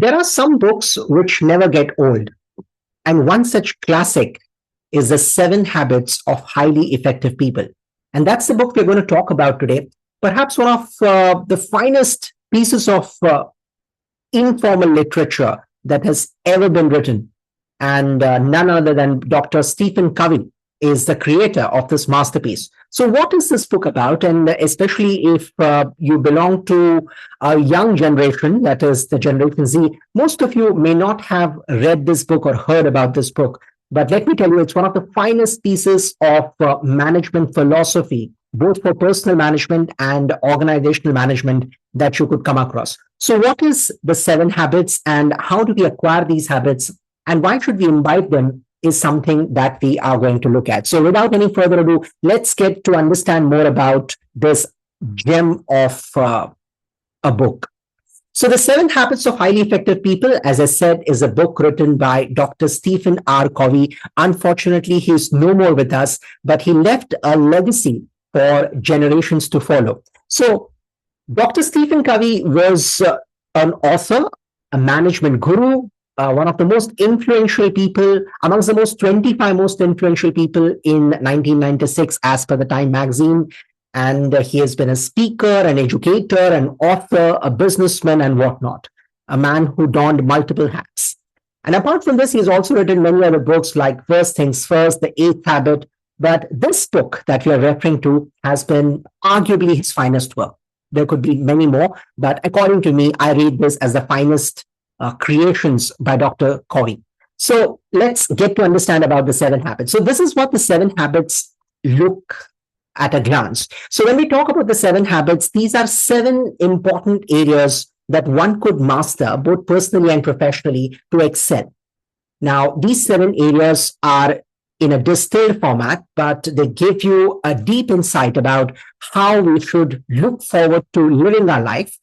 There are some books which never get old, and one such classic is The Seven Habits of Highly Effective People. And that's the book we're going to talk about today. Perhaps one of the finest pieces of informal literature that has ever been written. And none other than Dr. Stephen Covey is the creator of this masterpiece. So what is this book about? And especially if you belong to a young generation, that is the Generation Z, most of you may not have read this book or heard about this book. But let me tell you, it's one of the finest pieces of management philosophy, both for personal management and organizational management, that you could come across. So what is the seven habits and how do we acquire these habits and why should we imbibe them is something that we are going to look at. So without any further ado, let's get to understand more about this gem of a book. So The Seven Habits of Highly Effective People, as I said, is a book written by Dr. Stephen R. Covey. Unfortunately, he is no more with us, but he left a legacy for generations to follow. So Dr. Stephen Covey was an author, a management guru, one of the most influential people, amongst the most 25 most influential people in 1996, as per the Time magazine. And he has been a speaker, an educator, an author, a businessman, and whatnot. A man who donned multiple hats. And apart from this, he's also written many other books like First Things First, The Eighth Habit. But this book that we are referring to has been arguably his finest work. There could be many more, but according to me, I read this as the finest creations by Dr. Covey. So let's get to understand about the seven habits. So this is what the seven habits look at a glance. So when we talk about the seven habits, these are seven important areas that one could master both personally and professionally to excel. Now, these seven areas are in a distilled format, but they give you a deep insight about how we should look forward to living our life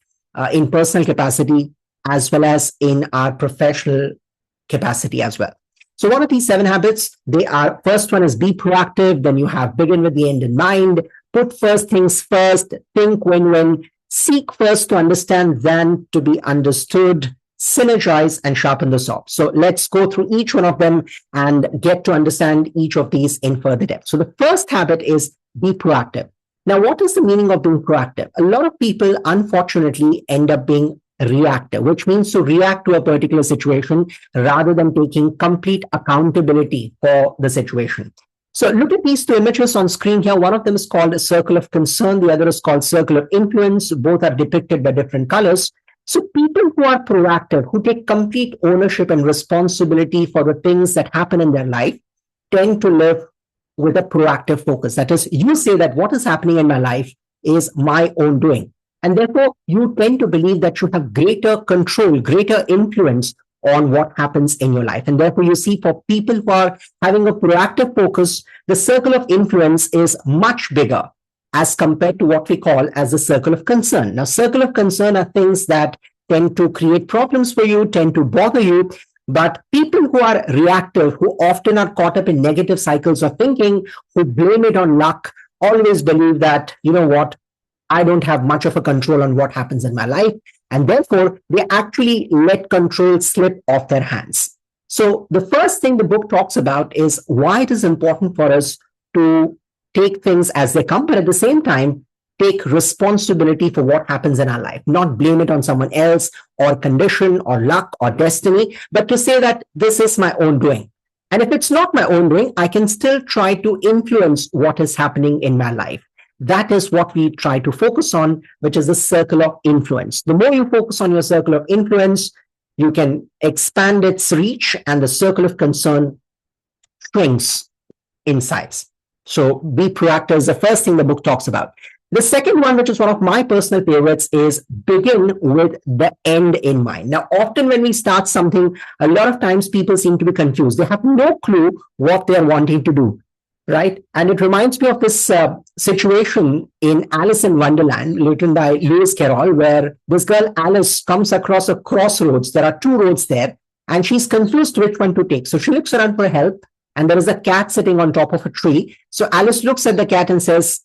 in personal capacity as well as in our professional capacity as well. So what are these seven habits? They are, first one is be proactive. Then you have begin with the end in mind, put first things first, think win-win, seek first to understand, then to be understood, synergize and sharpen the saw. So let's go through each one of them and get to understand each of these in further depth. So the first habit is be proactive. Now, what is the meaning of being proactive? A lot of people, unfortunately, end up being reactive, which means to react to a particular situation rather than taking complete accountability for the situation. So look at these two images on screen here. One of them is called a circle of concern. The other is called circle of influence. Both are depicted by different colors. So people who are proactive, who take complete ownership and responsibility for the things that happen in their life, tend to live with a proactive focus. That is, you say that what is happening in my life is my own doing. And therefore, you tend to believe that you have greater control, greater influence on what happens in your life. And therefore, you see for people who are having a proactive focus, the circle of influence is much bigger as compared to what we call as the circle of concern. Now, circle of concern are things that tend to create problems for you, tend to bother you. But people who are reactive, who often are caught up in negative cycles of thinking, who blame it on luck, always believe that, you know what, I don't have much of a control on what happens in my life. And therefore, they actually let control slip off their hands. So the first thing the book talks about is why it is important for us to take things as they come, but at the same time, take responsibility for what happens in our life, not blame it on someone else or condition or luck or destiny, but to say that this is my own doing. And if it's not my own doing, I can still try to influence what is happening in my life. That is what we try to focus on, which is the circle of influence. The more you focus on your circle of influence, you can expand its reach and the circle of concern shrinks in size. So be proactive is the first thing the book talks about. The second one, which is one of my personal favorites, is begin with the end in mind. Now, often when we start something, a lot of times people seem to be confused. They have no clue what they are wanting to do. Right. And it reminds me of this situation in Alice in Wonderland, written by Lewis Carroll, where this girl Alice comes across a crossroads. There are two roads there, and she's confused which one to take. So she looks around for help, and there is a cat sitting on top of a tree. So Alice looks at the cat and says,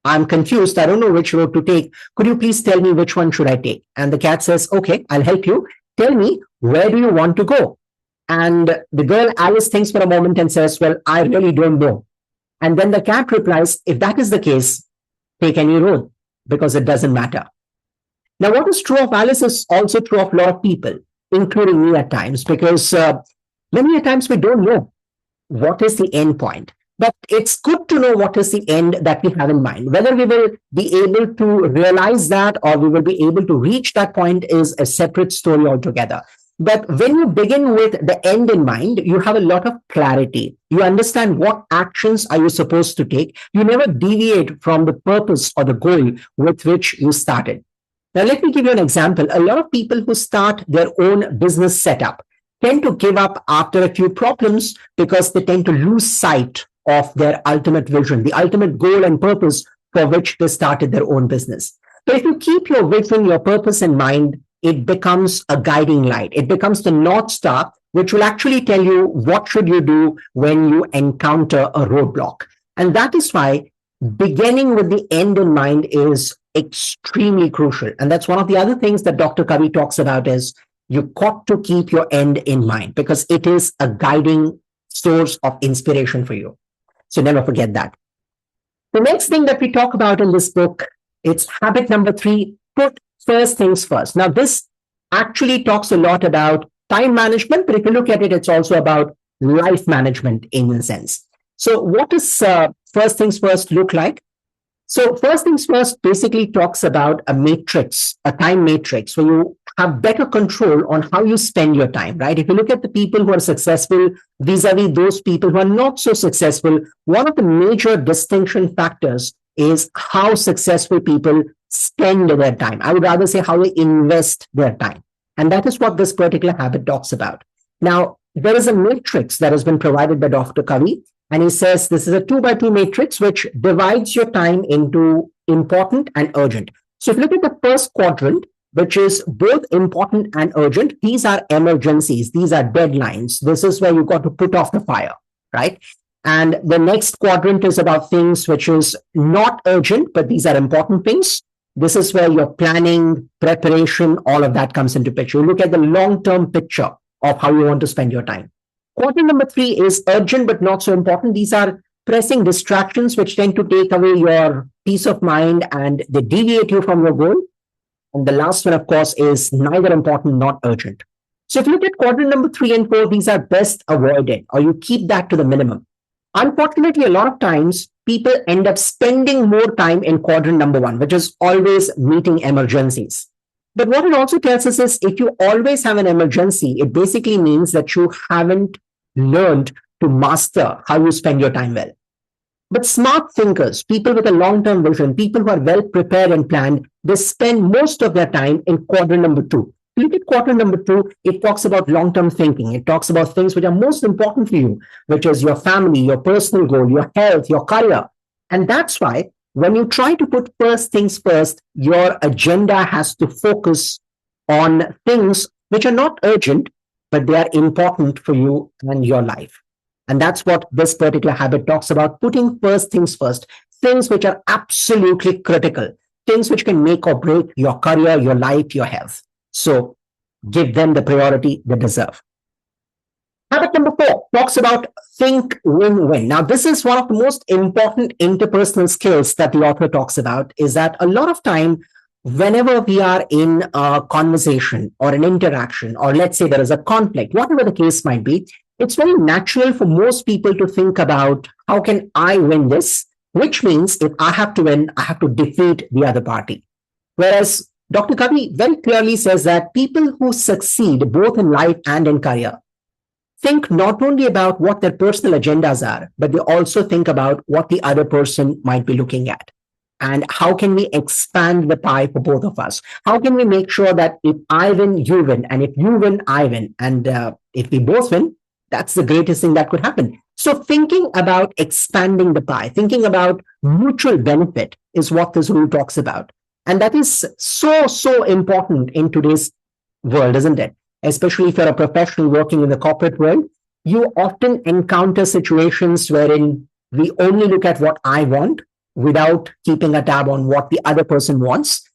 I'm confused. I don't know which road to take. Could you please tell me which one should I take? And the cat says, okay, I'll help you. tell me, where do you want to go? And the girl Alice thinks for a moment and says, well, I really don't know. And then the cat replies, if that is the case, take any road because it doesn't matter. Now, what is true of Alice is also true of a lot of people, including me at times, because many a times we don't know what is the end point. But it's good to know what is the end that we have in mind. Whether we will be able to realize that or we will be able to reach that point is a separate story altogether. But when you begin with the end in mind, you have a lot of clarity. You understand what actions are you supposed to take. You never deviate from the purpose or the goal with which you started. Now, let me give you an example. A lot of people who start their own business setup tend to give up after a few problems because they tend to lose sight of their ultimate vision, the ultimate goal and purpose for which they started their own business. But if you keep your vision, your purpose in mind, it becomes a guiding light. It becomes the North Star, which will actually tell you what should you do when you encounter a roadblock. And that is why beginning with the end in mind is extremely crucial. And that's one of the other things that Dr. Covey talks about is you've got to keep your end in mind because it is a guiding source of inspiration for you. So never forget that. The next thing that we talk about in this book, it's habit number 3, put first things first. Now, this actually talks a lot about time management, but if you look at it, it's also about life management in a sense. So what does first things first look like? So first things first basically talks about a matrix, a time matrix, where you have better control on how you spend your time, right? If you look at the people who are successful vis-a-vis those people who are not so successful, one of the major distinction factors is how successful people spend their time. I would rather say how they invest their time. And that is what this particular habit talks about. Now, there is a matrix that has been provided by Dr. Covey. And he says this is a 2x2 matrix which divides your time into important and urgent. So if you look at the first quadrant, which is both important and urgent, these are emergencies. These are deadlines. This is where you've got to put off the fire, right? And the next quadrant is about things which is not urgent, but these are important things. This is where your planning, preparation, all of that comes into picture. You look at the long-term picture of how you want to spend your time. Quadrant number 3 is urgent but not so important. These are pressing distractions which tend to take away your peace of mind and they deviate you from your goal. And the last one, of course, is neither important, not urgent. So if you look at quadrant number 3 and 4, these are best avoided or you keep that to the minimum. Unfortunately, a lot of times people end up spending more time in quadrant number 1, which is always meeting emergencies. But what it also tells us is if you always have an emergency, it basically means that you haven't learned to master how you spend your time well. But smart thinkers, people with a long-term vision, people who are well prepared and planned, they spend most of their time in quadrant number 2. Look at quadrant number 2, it talks about long-term thinking. It talks about things which are most important for you, which is your family, your personal goal, your health, your career. And that's why when you try to put first things first, your agenda has to focus on things which are not urgent, but they are important for you and your life. And that's what this particular habit talks about, putting first things first, things which are absolutely critical, things which can make or break your career, your life, your health. So give them the priority they deserve. Habit number 4 talks about think win-win. Now, this is one of the most important interpersonal skills that the author talks about, is that a lot of time, whenever we are in a conversation or an interaction, or let's say there is a conflict, whatever the case might be, it's very natural for most people to think about how can I win this, which means if I have to win, I have to defeat the other party. Whereas Dr. Covey very clearly says that people who succeed both in life and in career think not only about what their personal agendas are, but they also think about what the other person might be looking at. And how can we expand the pie for both of us? How can we make sure that if I win, you win, and if you win, I win. And if we both win, that's the greatest thing that could happen. So thinking about expanding the pie, thinking about mutual benefit is what this rule talks about. And that is so important in today's world, isn't it? Especially if you're a professional working in the corporate world, you often encounter situations wherein we only look at what I want without keeping a tab on what the other person wants.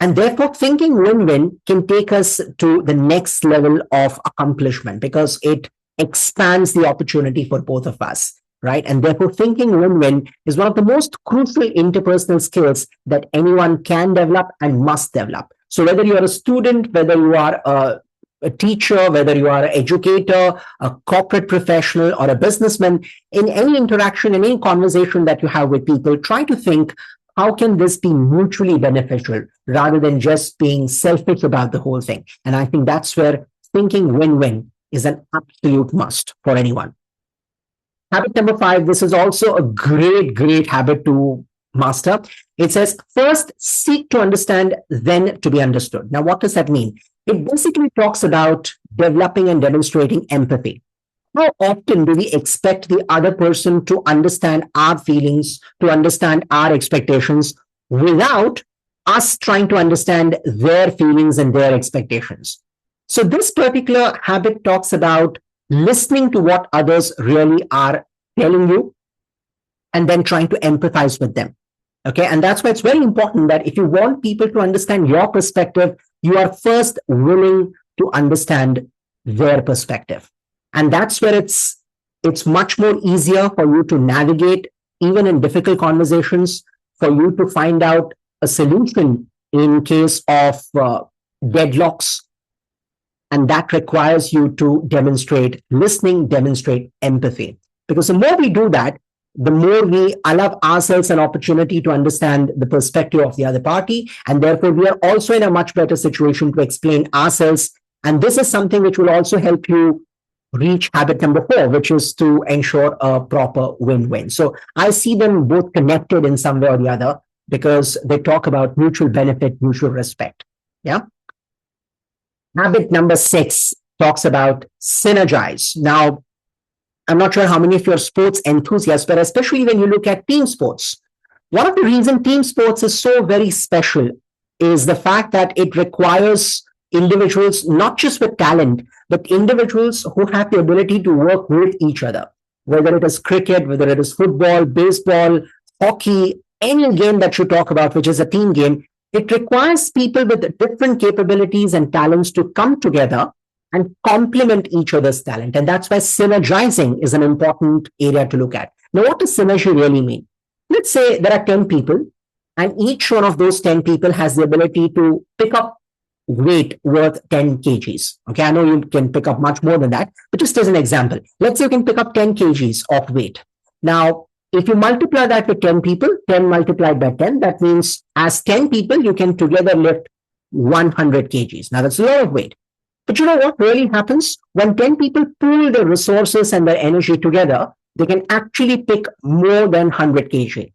And therefore, thinking win-win can take us to the next level of accomplishment because it expands the opportunity for both of us, right? And therefore, thinking win-win is one of the most crucial interpersonal skills that anyone can develop and must develop. So whether you're a student, whether you are a teacher, whether you are an educator, a corporate professional, or a businessman, in any interaction, in any conversation that you have with people, try to think, how can this be mutually beneficial rather than just being selfish about the whole thing? And I think that's where thinking win-win is an absolute must for anyone. Habit number 5, this is also a great habit to master. It says, first seek to understand, then to be understood. Now, what does that mean? It basically talks about developing and demonstrating empathy. How often do we expect the other person to understand our feelings, to understand our expectations, without us trying to understand their feelings and their expectations? So this particular habit talks about listening to what others really are telling you and then trying to empathize with them. Okay. And that's why it's very important that if you want people to understand your perspective, you are first willing to understand their perspective. And that's where it's much more easier for you to navigate, even in difficult conversations, for you to find out a solution in case of deadlocks. And that requires you to demonstrate listening, demonstrate empathy. Because the more we do that, the more we allow ourselves an opportunity to understand the perspective of the other party. And therefore, we are also in a much better situation to explain ourselves. And this is something which will also help you reach habit number 4, which is to ensure a proper win-win. So I see them both connected in some way or the other because they talk about mutual benefit, mutual respect. Yeah. Habit number 6 talks about synergize. Now, I'm not sure how many of you are sports enthusiasts, but especially when you look at team sports, one of the reasons team sports is so very special is the fact that it requires individuals, not just with talent, but individuals who have the ability to work with each other, whether it is cricket, whether it is football, baseball, hockey, any game that you talk about, which is a team game. It requires people with different capabilities and talents to come together and complement each other's talent. And that's why synergizing is an important area to look at. Now, what does synergy really mean? Let's say there are 10 people, and each one of those 10 people has the ability to pick up weight worth 10 kgs. Okay, I know you can pick up much more than that, but just as an example, let's say you can pick up 10 kgs of weight. Now, if you multiply that with 10 people, 10 multiplied by 10, that means as 10 people, you can together lift 100 kgs. Now, that's a lot of weight. But you know what really happens? When 10 people pool their resources and their energy together, they can actually pick more than 100 kg.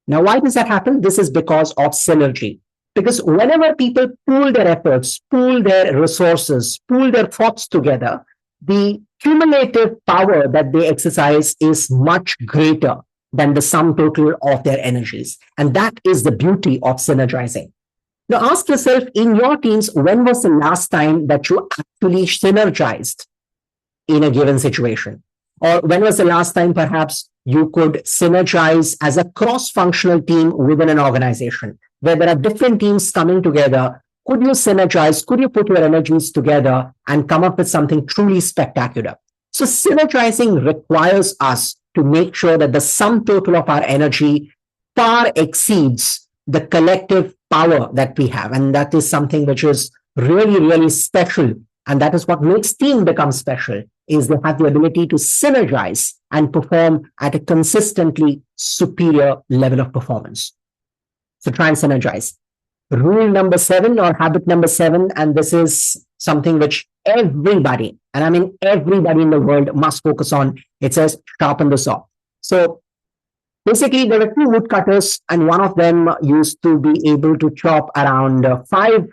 Now, why does that happen? This is because of synergy. Because whenever people pool their efforts, pool their resources, pool their thoughts together, the cumulative power that they exercise is much greater than the sum total of their energies. And that is the beauty of synergizing. Now, ask yourself in your teams, when was the last time that you actually synergized in a given situation? Or when was the last time perhaps you could synergize as a cross-functional team within an organization, where there are different teams coming together? Could you synergize? Could you put your energies together and come up with something truly spectacular? So synergizing requires us to make sure that the sum total of our energy far exceeds the collective power that we have. And that is something which is really special. And that is what makes team become special, is they have the ability to synergize and perform at a consistently superior level of performance. So try and synergize. Rule number 7 or habit number 7, and this is something which everybody, and I mean everybody in the world must focus on. It says sharpen the saw. So basically, there were 2 woodcutters, and one of them used to be able to chop around 5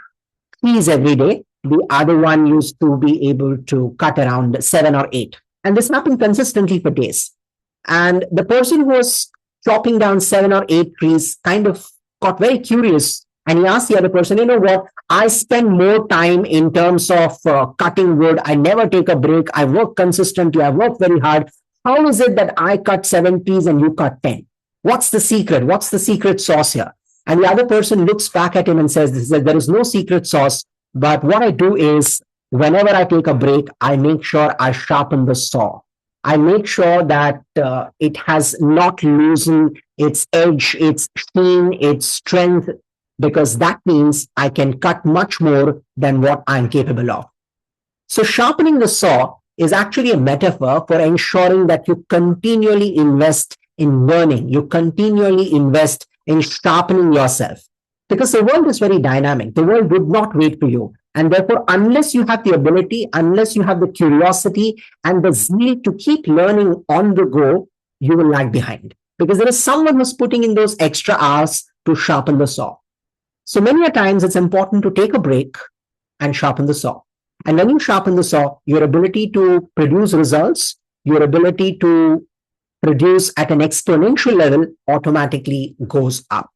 trees every day. The other one used to be able to cut around 7 or 8. And this happened consistently for days. And the person who was chopping down 7 or 8 trees kind of got very curious. And he asked the other person, you know what? I spend more time in terms of cutting wood. I never take a break. I work consistently. I work very hard. How is it that I cut 7 trees and you cut 10? What's the secret? What's the secret sauce here? And the other person looks back at him and says, there is no secret sauce. But what I do is whenever I take a break, I make sure I sharpen the saw. I make sure that it has not loosened its edge, its sheen, its strength, because that means I can cut much more than what I'm capable of. So sharpening the saw is actually a metaphor for ensuring that you continually invest in learning, you continually invest in sharpening yourself. Because the world is very dynamic. The world would not wait for you. And therefore, unless you have the ability, unless you have the curiosity and the zeal to keep learning on the go, you will lag behind. Because there is someone who's putting in those extra hours to sharpen the saw. So many a times it's important to take a break and sharpen the saw. And when you sharpen the saw, your ability to produce results, your ability to produce at an exponential level automatically goes up.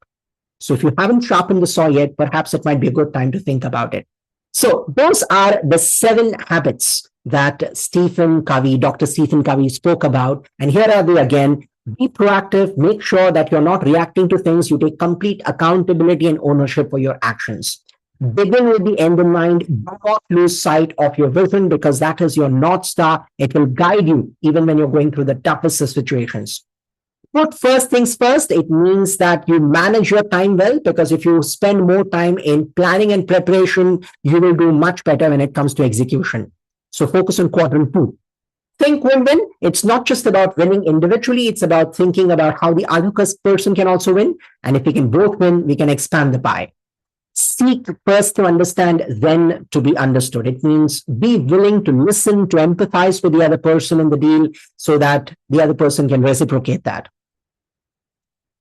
So if you haven't sharpened the saw yet, perhaps it might be a good time to think about it. So those are the 7 habits that Dr. Stephen Covey spoke about. And here are they again. Be proactive. Make sure that you're not reacting to things. You take complete accountability and ownership for your actions. Begin with the end in mind. Do not lose sight of your vision, because that is your North Star. It will guide you even when you're going through the toughest of situations. Put first things first. It means that you manage your time well, because if you spend more time in planning and preparation, you will do much better when it comes to execution. So focus on quadrant 2. Think win-win. It's not just about winning individually. It's about thinking about how the other person can also win. And if we can both win, we can expand the pie. Seek first to understand, then to be understood. It means be willing to listen, to empathize with the other person in the deal so that the other person can reciprocate that.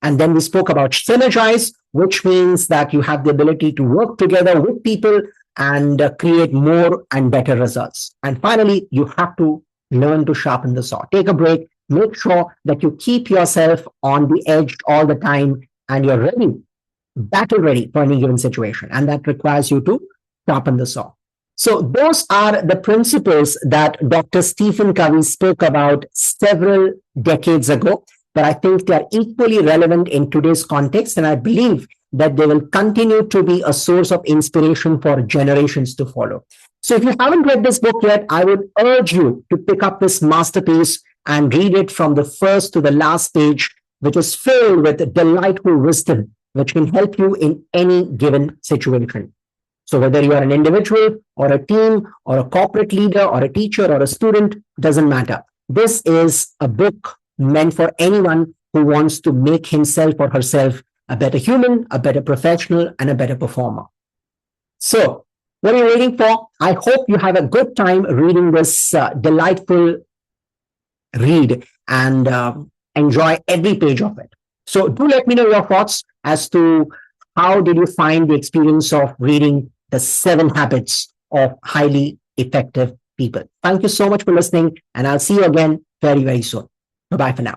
And then we spoke about synergize, which means that you have the ability to work together with people and create more and better results. And finally, you have to learn to sharpen the saw. Take a break. Make sure that you keep yourself on the edge all the time and you're ready, battle ready for any given situation. And that requires you to sharpen the saw. So those are the principles that Dr. Stephen Covey spoke about several decades ago. But I think they are equally relevant in today's context. And I believe that they will continue to be a source of inspiration for generations to follow. So if you haven't read this book yet, I would urge you to pick up this masterpiece and read it from the first to the last page, which is filled with delightful wisdom, which can help you in any given situation. So whether you are an individual or a team or a corporate leader or a teacher or a student, doesn't matter. This is a book meant for anyone who wants to make himself or herself a better human, a better professional, and a better performer. So what are you waiting for? I hope you have a good time reading this delightful read and enjoy every page of it. So do let me know your thoughts as to how did you find the experience of reading the 7 habits of highly effective people. Thank you so much for listening, and I'll see you again very, very soon. Bye-bye for now.